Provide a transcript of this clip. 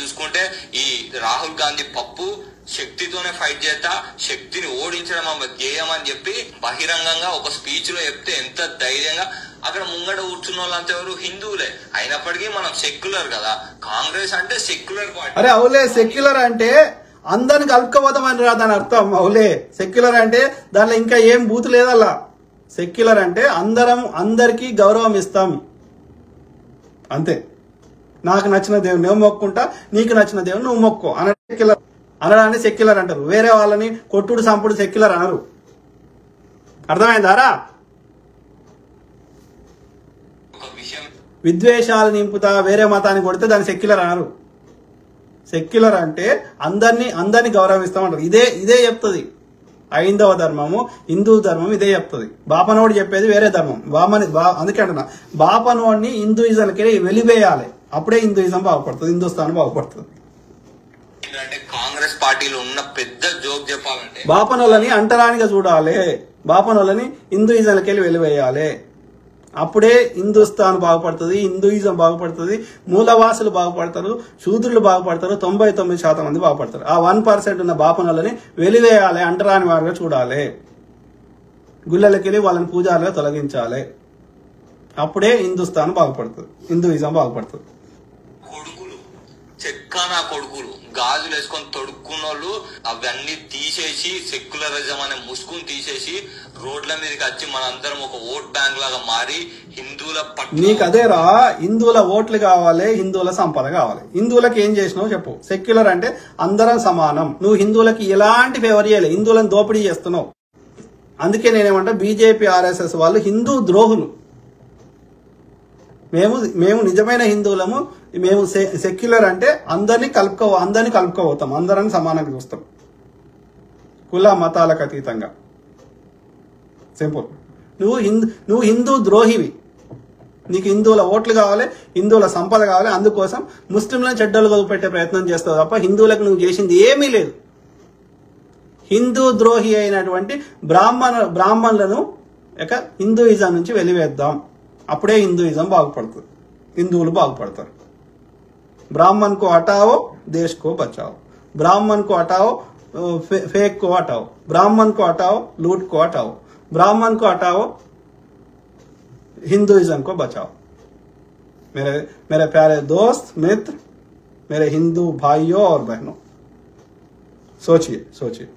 చూసుకుంటే ఈ రాహుల్ గాంధీ పప్పు శక్తితోనే ఫైట్ చేస్తా, శక్తిని ఓడించడం ఆమె ధ్యేయం అని చెప్పి బహిరంగంగా ఒక స్పీచ్ లో చెప్తే ఎంత ధైర్యంగా. అక్కడ ముంగడ కూర్చున్న వాళ్ళంతా ఎవరు హిందువులే, అయినప్పటికీ మనం సెక్యులర్ కదా, కాంగ్రెస్ అంటే సెక్యులర్ పార్టీ. అరే అవులే, సెక్యులర్ అంటే అందరిని కలుపుకోపోతామని రా దాని అర్థం. అవులే, సెక్యులర్ అంటే దానిలో ఇంకా ఏం బూతు లేదల్లా. సెక్యులర్ అంటే అందరికీ గౌరవం ఇస్తాం అంతే. నాకు నచ్చిన దేవుని నువ్వు మొక్కుంటా, నీకు నచ్చిన దేవుని నువ్వు మొక్కో అనడాన్ని సెక్యులర్ అంటారు. వేరే వాళ్ళని కొట్టుడు సంపుడు సెక్యులర్ అనరు. అర్థమైందారా? విద్వేషాలు నింపుతా వేరే మతాన్ని కొడితే దాన్ని సెక్యులర్ అనరు. సెక్యులర్ అంటే అందరినీ గౌరవిస్తామంటారు. ఇదే చెప్తుంది ఐందవ ధర్మము, హిందూ ధర్మం ఇదే చెప్తుంది. బాపనోడు చెప్పేది వేరే ధర్మం. అందుకే అంటున్నా, బాపనోడిని హిందూయిజంకి వెలివేయాలి, అప్పుడే హిందూయిజం బాగుపడుతుంది, హిందుస్థాన్ బాగుపడుతుంది. కాంగ్రెస్ పార్టీలో ఉన్న పెద్ద జోక్ చెప్పాలంటే బాపనోళ్ళని అంటరానిగా చూడాలి, బాపనోళ్ళని హిందూయిజంకి వెలివేయాలి, అప్పుడే హిందుస్థాన్ బాగుపడుతుంది, హిందూయిజం బాగుపడుతుంది, మూలవాసులు బాగుపడతారు, శూద్రులు బాగుపడతారు, 99% మంది బాగుపడతారు. ఆ 1% ఉన్న బాపనోళ్ళని వెలివేయాలి, అంటరాని వారిగా చూడాలి, గుళ్ళలకెళ్ళి వాళ్ళని పూజారులుగా తొలగించాలి, అప్పుడే హిందుస్థాన్ బాగుపడుతుంది, హిందూయిజం బాగుపడుతుంది. కొడుకులు చెక్కానా కొడుకులు గాజులు వేసుకొని తొడుక్కున్నోళ్ళు అవన్నీ తీసేసి సెక్యులరిజం అనే ముసుగుని తీసేసి రోడ్ల మీదకి వచ్చి మనందరం ఒక ఓట్ బ్యాంక్ లాగా మారి హిందువుల నీకు అదేరా, హిందువుల ఓట్లు కావాలి, హిందువుల సంపద కావాలి. హిందువులకు ఏం చేసినావు చెప్పు. సెక్యులర్ అంటే అందరం సమానం. నువ్వు హిందువులకి ఎలాంటి ఫేవర్ చేయలేదు, హిందువులను దోపిడీ చేస్తున్నావు. అందుకే నేనేమంటా, బీజేపీ ఆర్ఎస్ఎస్ వాళ్ళు హిందూ ద్రోహులు. మేము నిజమైన హిందువులము. మేము సెక్యులర్ అంటే అందరినీ కలుపుకోబోతాం, అందరిని సమానంగా చూస్తాం, కుల మతాలకు అతీతంగా. సింపుల్. నువ్వు హిందూ ద్రోహివి. నీకు హిందువుల ఓట్లు కావాలి, హిందువుల సంపద కావాలి, అందుకోసం ముస్లింలను చెడ్డలు పెట్టే ప్రయత్నం చేస్తావు తప్ప హిందువులకు నువ్వు చేసింది ఏమీ లేదు. హిందూ ద్రోహి అయినటువంటి బ్రాహ్మణులను హిందూయిజం నుంచి వెలివేద్దాం, అప్పుడే హిందూయిజం బాగుపడుతుంది, హిందువులు బాగుపడతారు. ब्राह्मण को हटाओ, देश को बचाओ. ब्राह्मण को हटाओ, फेक को हटाओ. ब्राह्मण को हटाओ, लूट को हटाओ. ब्राह्मण को हटाओ, हिंदुइज्म को बचाओ. मेरे प्यारे दोस्त, मित्र, मेरे हिंदू भाइयों और बहनों, सोचिए.